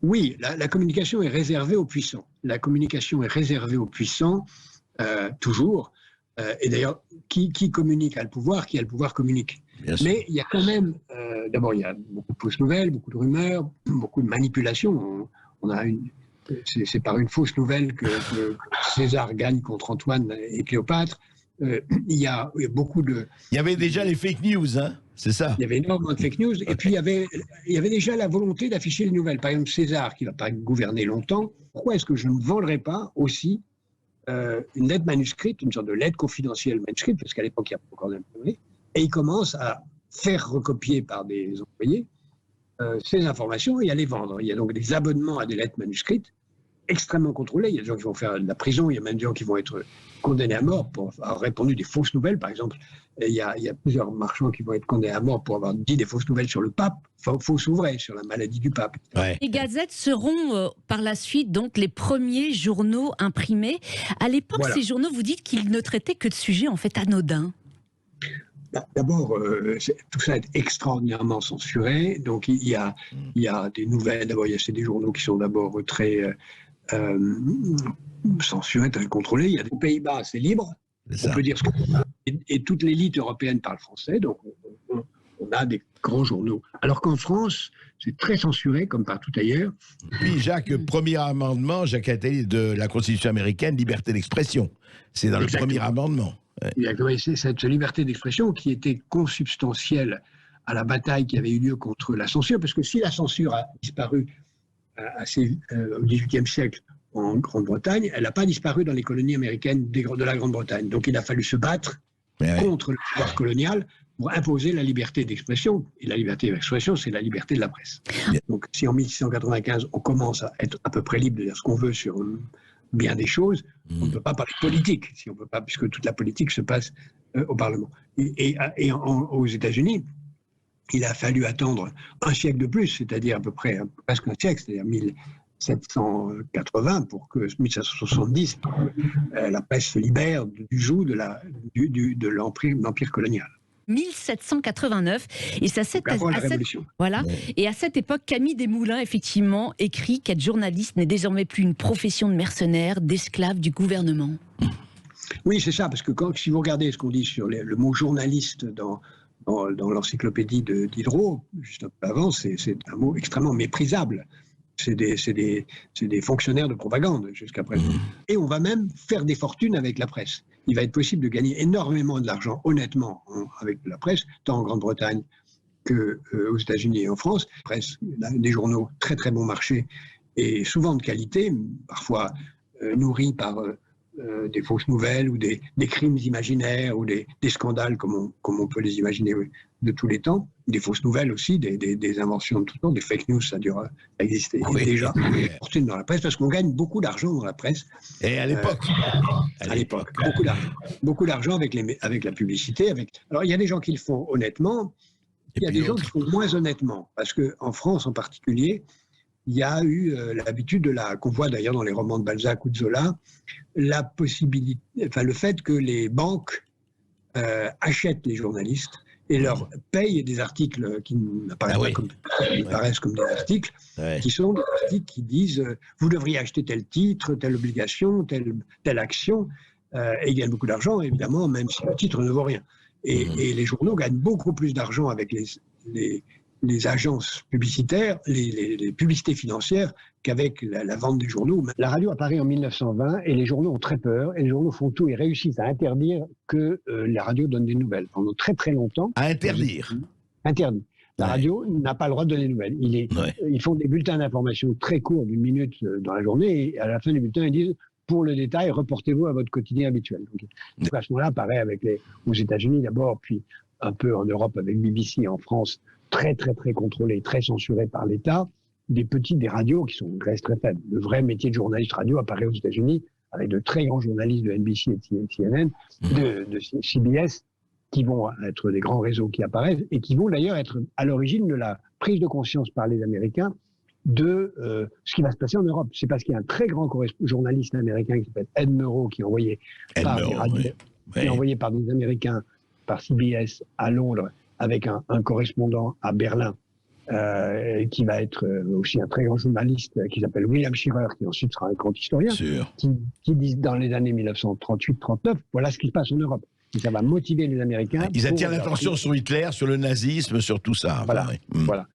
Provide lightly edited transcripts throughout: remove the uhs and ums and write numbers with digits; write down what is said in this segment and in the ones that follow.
Oui, la communication est réservée aux puissants. La communication est réservée aux puissants, toujours. Et d'ailleurs, qui communique a le pouvoir, qui a le pouvoir communique. Bien sûr. Mais il y a quand même, d'abord, il y a beaucoup de fausses nouvelles, beaucoup de rumeurs, beaucoup de manipulations. C'est par une fausse nouvelle que César gagne contre Antoine et Cléopâtre. Il y a beaucoup de... Il y avait déjà les fake news, hein, c'est ça? Il y avait énormément de fake news. Et puis, il y avait déjà la volonté d'afficher les nouvelles. Par exemple, César, qui va pas gouverner longtemps, pourquoi est-ce que je ne vendrais pas aussi une lettre manuscrite, une sorte de lettre confidentielle manuscrite, parce qu'à l'époque, il n'y a pas encore d'imprimé, et il commence à faire recopier par des employés ces informations et à les vendre. Il y a donc des abonnements à des lettres manuscrites extrêmement contrôlés. Il y a des gens qui vont faire de la prison, il y a même des gens qui vont être condamnés à mort pour avoir répandu des fausses nouvelles, par exemple. Et il y a plusieurs marchands qui vont être condamnés à mort pour avoir dit des fausses nouvelles sur le pape, fausses ou vraies, sur la maladie du pape. Ouais. Les gazettes seront par la suite donc les premiers journaux imprimés. À l'époque, Voilà. ces journaux, vous dites qu'ils ne traitaient que de sujets en fait anodins. D'abord, tout ça est extraordinairement censuré. Donc, il y a des nouvelles. D'abord, c'est des journaux qui sont d'abord très censurés, très contrôlés. Il y a des Pays-Bas, c'est libre. On peut dire ce qu'on veut. Et toute l'élite européenne parle français. Donc, on a des grands journaux. Alors qu'en France, c'est très censuré, comme partout ailleurs. Puis, Jacques, premier amendement, Jacques Attali, de la Constitution américaine, liberté d'expression. C'est dans Exactement. le premier amendement. Ouais. C'est cette liberté d'expression qui était consubstantielle à la bataille qui avait eu lieu contre la censure, parce que si la censure a disparu au XVIIIe siècle en Grande-Bretagne, elle n'a pas disparu dans les colonies américaines de la Grande-Bretagne. Donc il a fallu se battre contre le pouvoir colonial pour imposer la liberté d'expression. Et la liberté d'expression, c'est la liberté de la presse. Donc si en 1695, on commence à être à peu près libre de dire ce qu'on veut sur bien des choses, on ne peut pas parler politique, si on peut pas, puisque toute la politique se passe au Parlement. Aux États-Unis, il a fallu attendre un siècle de plus, c'est-à-dire à peu près presque un siècle, c'est-à-dire 1780 pour que 1770, pour que la presse se libère du joug de l'empire colonial. 1789 et avant la Révolution. Voilà. Et à cette époque, Camille Desmoulins effectivement écrit qu'être journaliste n'est désormais plus une profession de mercenaire, d'esclave du gouvernement. Oui, c'est ça, parce que si vous regardez ce qu'on dit sur le mot journaliste dans l'encyclopédie de Diderot, juste un peu avant, c'est un mot extrêmement méprisable. C'est des fonctionnaires de propagande jusqu'à présent. Et on va même faire des fortunes avec la presse. Il va être possible de gagner énormément de l'argent, honnêtement, avec la presse, tant en Grande-Bretagne qu'aux États-Unis et en France. La presse, des journaux très très bon marché et souvent de qualité, parfois nourris par des fausses nouvelles ou des crimes imaginaires ou des scandales comme on peut les imaginer de tous les temps. Des fausses nouvelles aussi, des inventions de tout temps, des fake news, ça existait déjà. Fortune dans la presse parce qu'on gagne beaucoup d'argent dans la presse. Et à l'époque. À l'époque, beaucoup d'argent. Beaucoup d'argent avec la publicité. Alors il y a des gens qui le font honnêtement, il y a des gens qui le font moins honnêtement. Parce qu'en France en particulier, il y a eu l'habitude qu'on voit d'ailleurs dans les romans de Balzac ou de Zola, le fait que les banques achètent les journalistes et leur payent des articles qui n'apparaissent pas paraissent comme des articles, qui sont des articles qui disent vous devriez acheter tel titre, telle obligation, telle action, et ils gagnent beaucoup d'argent, évidemment, même si le titre ne vaut rien. Et les journaux gagnent beaucoup plus d'argent avec les agences publicitaires, les publicités financières, qu'avec la vente des journaux. La radio apparaît en 1920 et les journaux ont très peur et les journaux font tout et réussissent à interdire que la radio donne des nouvelles. Pendant très très longtemps. À interdire. Interdit. La radio n'a pas le droit de donner des nouvelles. Ils font des bulletins d'information très courts d'une minute dans la journée et à la fin du bulletin, ils disent pour le détail, reportez-vous à votre quotidien habituel. Donc, à ce moment-là, apparaît aux États-Unis d'abord, puis un peu en Europe avec BBC, en France, très très très contrôlés, très censurés par l'État, des radios qui restent très faibles. Le vrai métier de journaliste radio apparaît aux États-Unis avec de très grands journalistes de NBC et de CNN, de CBS, qui vont être des grands réseaux qui apparaissent et qui vont d'ailleurs être à l'origine de la prise de conscience par les Américains de ce qui va se passer en Europe. C'est parce qu'il y a un très grand journaliste américain qui s'appelle Ed Murrow, qui est envoyé par des Américains, par CBS à Londres, avec un correspondant à Berlin, qui va être aussi un très grand journaliste qui s'appelle William Shirer, qui ensuite sera un grand historien, qui dit dans les années 1938-39, voilà ce qui se passe en Europe. Et ça va motiver les Américains. Ils attirent l'attention sur Hitler, sur le nazisme, sur tout ça. Voilà. Voilà.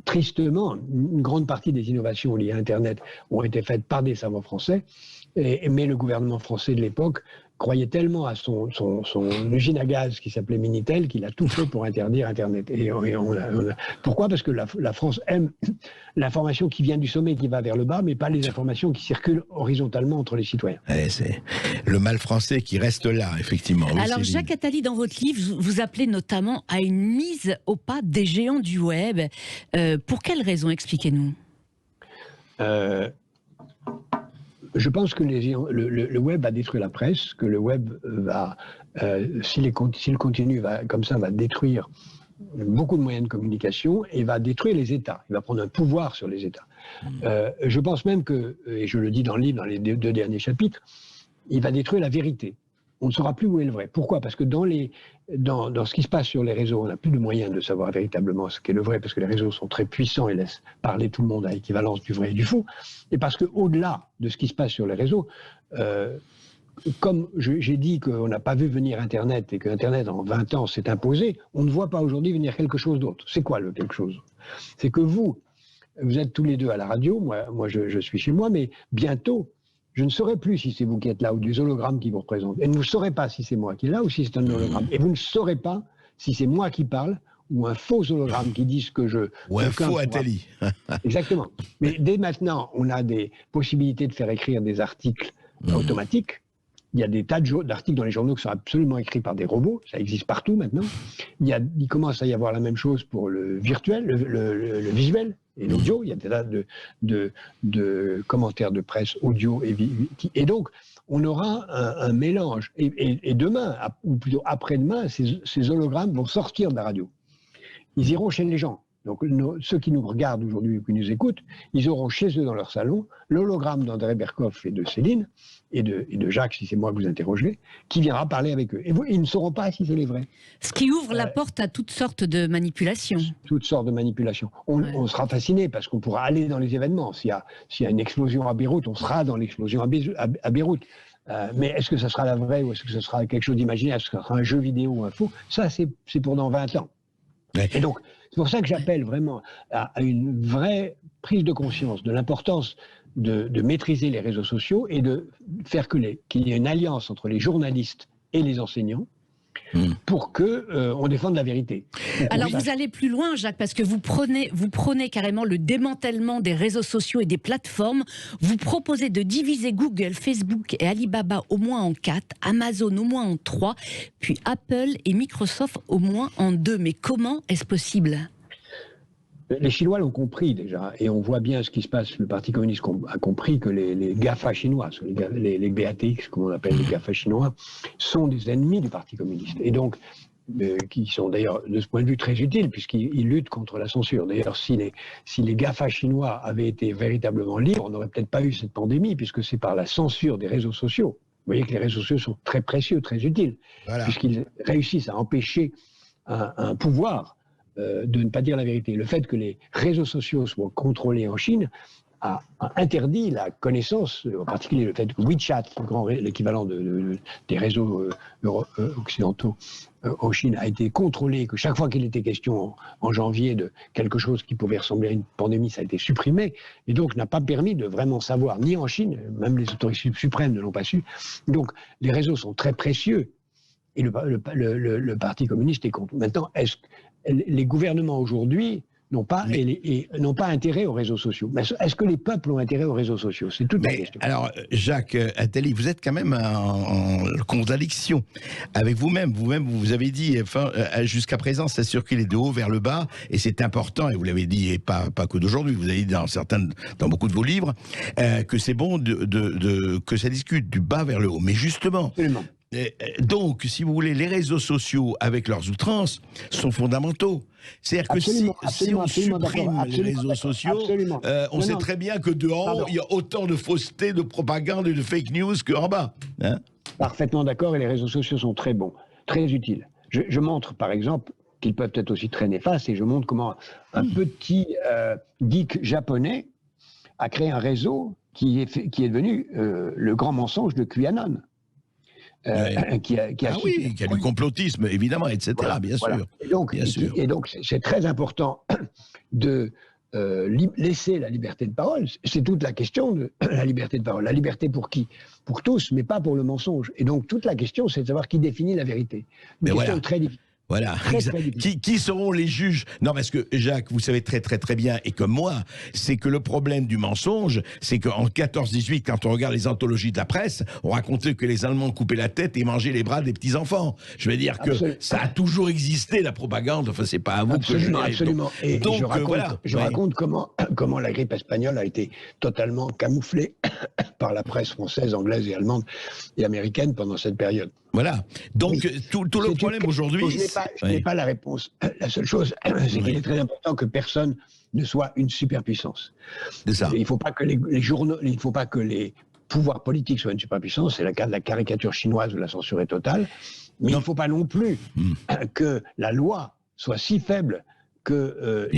Tristement, une grande partie des innovations liées à Internet ont été faites par des savants français, mais le gouvernement français de l'époque croyait tellement à son usine à gaz qui s'appelait Minitel qu'il a tout fait pour interdire Internet. Pourquoi ? Parce que la France aime l'information qui vient du sommet, qui va vers le bas, mais pas les informations qui circulent horizontalement entre les citoyens. C'est le mal français qui reste là, effectivement. Oui, alors, Jacques Attali, dans votre livre, vous appelez notamment à une mise au pas des géants du web. Pour quelles raisons ? Expliquez-nous. Je pense que le web va détruire la presse, que le web va, s'il continue comme ça, va détruire beaucoup de moyens de communication et va détruire les États. Il va prendre un pouvoir sur les États. Je pense même que, et je le dis dans le livre, dans les deux derniers chapitres, il va détruire la vérité. On ne saura plus où est le vrai. Pourquoi ? Parce que dans ce qui se passe sur les réseaux, on n'a plus de moyens de savoir véritablement ce qu'est le vrai, parce que les réseaux sont très puissants et laissent parler tout le monde à l'équivalence du vrai et du faux. Et parce qu'au-delà de ce qui se passe sur les réseaux, comme j'ai dit qu'on n'a pas vu venir Internet et qu'Internet en 20 ans s'est imposé, on ne voit pas aujourd'hui venir quelque chose d'autre. C'est quoi le quelque chose ? C'est que vous êtes tous les deux à la radio, moi je suis chez moi, mais bientôt, je ne saurai plus si c'est vous qui êtes là ou des hologrammes qui vous représentent. Et vous ne saurez pas si c'est moi qui est là ou si c'est un hologramme. Et vous ne saurez pas si c'est moi qui parle ou un faux hologramme qui dit ce que je... Ou un faux Attali. Exactement. Mais dès maintenant, on a des possibilités de faire écrire des articles automatiques. Il y a des tas d'articles dans les journaux qui sont absolument écrits par des robots. Ça existe partout maintenant. Il commence à y avoir la même chose pour le virtuel, le visuel et l'audio. Il y a des tas de commentaires de presse audio et donc on aura un mélange. Et demain, ou plutôt après-demain, ces hologrammes vont sortir de la radio. Ils iront chez les gens. Donc ceux qui nous regardent aujourd'hui ou qui nous écoutent, ils auront chez eux dans leur salon l'hologramme d'André Berkoff et de Céline et de Jacques, si c'est moi que vous interrogez, qui viendra parler avec eux. Et ils ne sauront pas si c'est les vrais. Ce qui ouvre la porte à toutes sortes de manipulations. Toutes sortes de manipulations. On sera fasciné parce qu'on pourra aller dans les événements. S'il y a une explosion à Beyrouth, on sera dans l'explosion à Beyrouth. Mais est-ce que ça sera la vraie ou est-ce que ce sera quelque chose d'imaginaire? Est-ce que ce sera un jeu vidéo ou un faux? Ça, c'est pour dans 20 ans. Ouais. Et donc, c'est pour ça que j'appelle vraiment à une vraie prise de conscience de l'importance de maîtriser les réseaux sociaux et de faire qu'il y ait une alliance entre les journalistes et les enseignants pour qu'on défende la vérité. Alors vous allez plus loin, Jacques, parce que vous prenez carrément le démantèlement des réseaux sociaux et des plateformes. Vous proposez de diviser Google, Facebook et Alibaba au moins en 4, Amazon au moins en 3, puis Apple et Microsoft au moins en 2. Mais comment est-ce possible ? Les Chinois l'ont compris déjà, et on voit bien ce qui se passe. Le Parti communiste a compris que les GAFA chinois, les BATX, comme on appelle les GAFA chinois, sont des ennemis du Parti communiste. Et donc, qui sont d'ailleurs, de ce point de vue, très utiles, puisqu'ils luttent contre la censure. D'ailleurs, si les GAFA chinois avaient été véritablement libres, on n'aurait peut-être pas eu cette pandémie, puisque c'est par la censure des réseaux sociaux. Vous voyez que les réseaux sociaux sont très précieux, très utiles, puisqu'ils réussissent à empêcher un pouvoir de ne pas dire la vérité. Le fait que les réseaux sociaux soient contrôlés en Chine a interdit la connaissance, en particulier le fait que WeChat, l'équivalent des réseaux occidentaux en Chine, a été contrôlé, que chaque fois qu'il était question en janvier de quelque chose qui pouvait ressembler à une pandémie, ça a été supprimé, et donc n'a pas permis de vraiment savoir, ni en Chine, même les autorités suprêmes ne l'ont pas su. Donc les réseaux sont très précieux, et le Parti communiste est contre. Maintenant, les gouvernements aujourd'hui n'ont pas intérêt aux réseaux sociaux. Mais est-ce que les peuples ont intérêt aux réseaux sociaux? C'est toute la question. Alors, Jacques Attali, vous êtes quand même en contradiction avec vous-même. Vous avez dit, jusqu'à présent, ça circulait de haut vers le bas, et c'est important, et vous l'avez dit, et pas que d'aujourd'hui, vous avez dit dans beaucoup de vos livres, que c'est bon que ça discute du bas vers le haut. Mais justement... Absolument. Donc, si vous voulez, les réseaux sociaux, avec leurs outrances, sont fondamentaux. C'est-à-dire que si on supprime les réseaux sociaux, on sait très bien que dehors, il y a autant de fausseté, de propagande et de fake news qu'en bas. Hein? Parfaitement d'accord, et les réseaux sociaux sont très bons, très utiles. Je montre, par exemple, qu'ils peuvent être aussi très néfastes. Et je montre comment un petit geek japonais a créé un réseau qui est devenu le grand mensonge de QAnon. Qui a du complotisme, évidemment, etc., voilà, bien sûr. Et donc, c'est très important de laisser la liberté de parole. C'est toute la question de la liberté de parole. La liberté pour qui? Pour tous, mais pas pour le mensonge. Et donc, toute la question, c'est de savoir qui définit la vérité. Une question très difficile. Voilà. Qui seront les juges? Non, parce que Jacques, vous savez très bien, et comme moi, c'est que le problème du mensonge, c'est qu'en 14-18, quand on regarde les anthologies de la presse, on racontait que les Allemands coupaient la tête et mangeaient les bras des petits-enfants. Je veux dire que ça a toujours existé, la propagande. Enfin, c'est pas à vous que je dirais. Absolument. Et donc, je raconte comment la grippe espagnole a été totalement camouflée par la presse française, anglaise et allemande et américaine pendant cette période. Voilà. Donc, tout le problème aujourd'hui... Je n'ai pas la réponse. La seule chose, c'est qu'il est très important que personne ne soit une superpuissance. C'est ça. Il ne faut pas que les journaux, il ne faut pas que les pouvoirs politiques soient une superpuissance. C'est le cas de la caricature chinoise où la censure est totale. Mais il ne faut pas non plus que la loi soit si faible que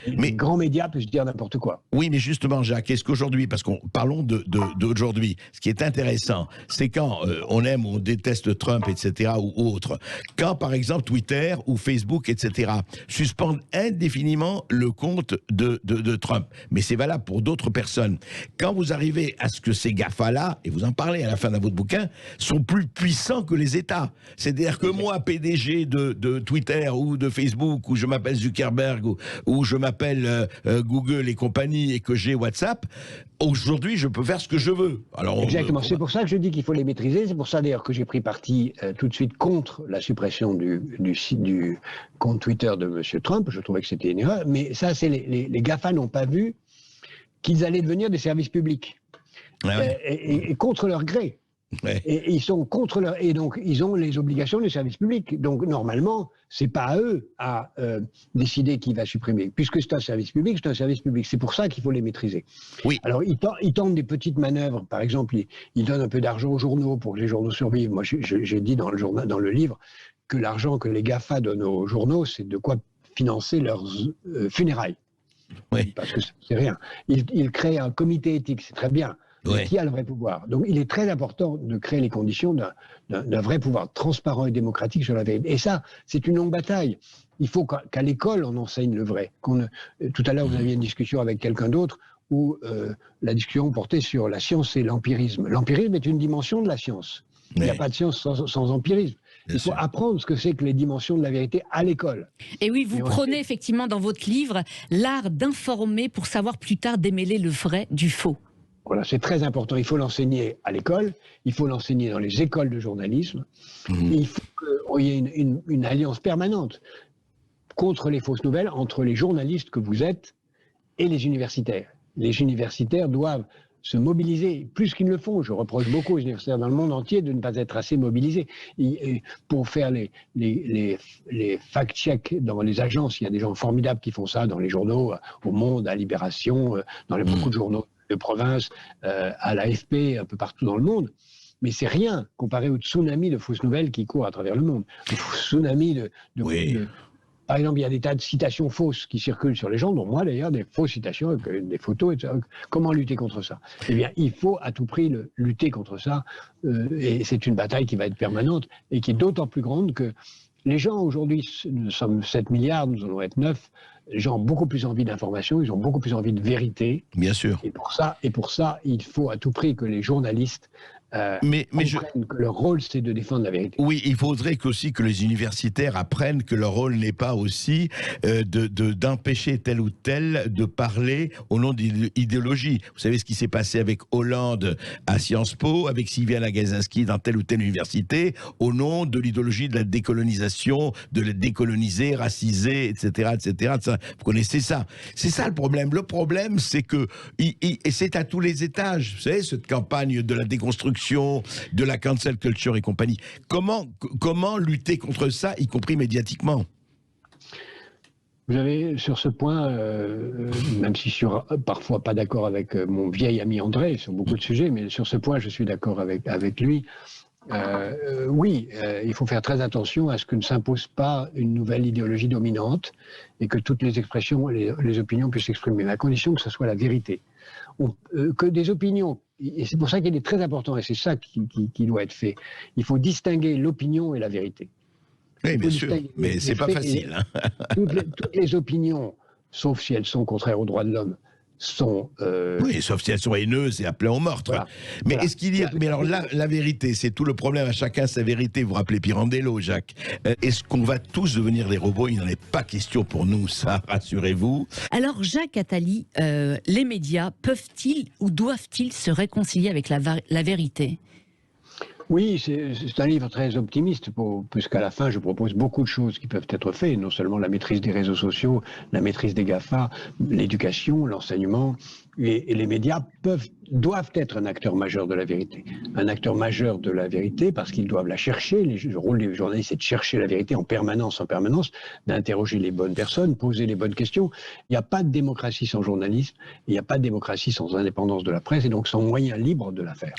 les grands médias puissent dire n'importe quoi. Oui, mais justement, Jacques, est-ce qu'aujourd'hui, parce qu'on parlons d'aujourd'hui, ce qui est intéressant, c'est quand on aime ou on déteste Trump, etc., ou autre, quand, par exemple, Twitter ou Facebook, etc., suspendent indéfiniment le compte de Trump. Mais c'est valable pour d'autres personnes. Quand vous arrivez à ce que ces GAFA-là, et vous en parlez à la fin de votre bouquin, sont plus puissants que les États. C'est-à-dire que moi, PDG de Twitter ou de Facebook, ou je m'appelle Zuckerberg ou je m'appelle Google et compagnie et que j'ai WhatsApp, aujourd'hui je peux faire ce que je veux. Alors, exactement, c'est pour ça que je dis qu'il faut les maîtriser, c'est pour ça d'ailleurs que j'ai pris parti tout de suite contre la suppression du compte Twitter de M. Trump. Je trouvais que c'était une erreur, mais ça c'est les GAFA n'ont pas vu qu'ils allaient devenir des services publics et contre leur gré. Ouais. Et ils sont contre leur, et donc ils ont les obligations des services publics. Donc normalement, c'est pas à eux à décider qui va supprimer. Puisque c'est un service public, c'est un service public. C'est pour ça qu'il faut les maîtriser. Oui. Alors ils tentent des petites manœuvres. Par exemple, ils donnent un peu d'argent aux journaux pour que les journaux survivent. Moi, j'ai dit dans le livre que l'argent que les GAFA donnent aux journaux, c'est de quoi financer leurs funérailles. Oui. Parce que c'est rien. Ils créent un comité éthique, c'est très bien. Ouais. Qui a le vrai pouvoir? Donc il est très important de créer les conditions d'un vrai pouvoir transparent et démocratique sur la vérité. Et ça, c'est une longue bataille. Il faut qu'à l'école, on enseigne le vrai. Tout à l'heure, vous aviez une discussion avec quelqu'un d'autre où la discussion portait sur la science et l'empirisme. L'empirisme est une dimension de la science. Il n'y a pas de science sans empirisme. Il faut apprendre ce que c'est que les dimensions de la vérité à l'école. Et oui, vous prenez effectivement dans votre livre l'art d'informer pour savoir plus tard démêler le vrai du faux. Voilà, c'est très important. Il faut l'enseigner à l'école, il faut l'enseigner dans les écoles de journalisme. Il faut qu'il y ait une alliance permanente contre les fausses nouvelles entre les journalistes que vous êtes et les universitaires. Les universitaires doivent se mobiliser plus qu'ils ne le font. Je reproche beaucoup aux universitaires dans le monde entier de ne pas être assez mobilisés. Pour faire les fact-checks dans les agences, il y a des gens formidables qui font ça dans les journaux, au Monde, à Libération, dans beaucoup de journaux de province, à l'AFP, un peu partout dans le monde. Mais c'est rien comparé au tsunami de fausses nouvelles qui court à travers le monde. Le tsunami par exemple, il y a des tas de citations fausses qui circulent sur les gens, dont moi d'ailleurs, des fausses citations, avec des photos, etc. Comment lutter contre ça? Eh bien, il faut à tout prix lutter contre ça, et c'est une bataille qui va être permanente, et qui est d'autant plus grande que les gens aujourd'hui, nous sommes 7 milliards, nous allons être 9, les gens ont beaucoup plus envie d'information, ils ont beaucoup plus envie de vérité. Bien sûr. Et pour ça, il faut à tout prix que les journalistes comprennent que leur rôle, c'est de défendre la vérité. Oui, il faudrait aussi que les universitaires apprennent que leur rôle n'est pas aussi d'empêcher tel ou tel de parler au nom d'idéologie. Vous savez ce qui s'est passé avec Hollande à Sciences Po, avec Sylvia Nagasinski dans telle ou telle université, au nom de l'idéologie de la décolonisation, de la décoloniser, raciser, etc., etc. Vous connaissez ça. C'est ça le problème. Le problème, c'est que, et c'est à tous les étages, vous savez, cette campagne de la déconstruction, de la cancel culture et compagnie. Comment lutter contre ça, y compris médiatiquement? Vous avez sur ce point, même si je suis parfois pas d'accord avec mon vieil ami André sur beaucoup de sujets, mais sur ce point je suis d'accord avec lui. Oui, il faut faire très attention à ce que ne s'impose pas une nouvelle idéologie dominante et que toutes les expressions, les opinions puissent s'exprimer, mais à condition que ce soit la vérité. Que des opinions, et c'est pour ça qu'il est très important, et c'est ça qui doit être fait, il faut distinguer l'opinion et la vérité. Oui, bien sûr, mais c'est pas facile. Hein. Toutes les opinions, sauf si elles sont contraires aux droits de l'homme, sont... Oui, sauf si elles sont haineuses et appelées au meurtre. Voilà. Mais voilà. Est-ce qu'il y a... Mais alors là, la vérité, c'est tout le problème, à chacun sa vérité. Vous vous rappelez Pirandello, Jacques. Est-ce qu'on va tous devenir des robots? Il n'en est pas question pour nous, ça, rassurez-vous. Alors, Jacques Attali, les médias peuvent-ils ou doivent-ils se réconcilier avec la vérité? Oui, c'est un livre très optimiste, puisqu'à la fin, je propose beaucoup de choses qui peuvent être faites, non seulement la maîtrise des réseaux sociaux, la maîtrise des GAFA, l'éducation, l'enseignement, et les médias doivent être un acteur majeur de la vérité. Un acteur majeur de la vérité parce qu'ils doivent la chercher. Le rôle des journalistes, c'est de chercher la vérité en permanence, d'interroger les bonnes personnes, poser les bonnes questions. Il n'y a pas de démocratie sans journalisme, il n'y a pas de démocratie sans indépendance de la presse, et donc sans moyens libres de la faire.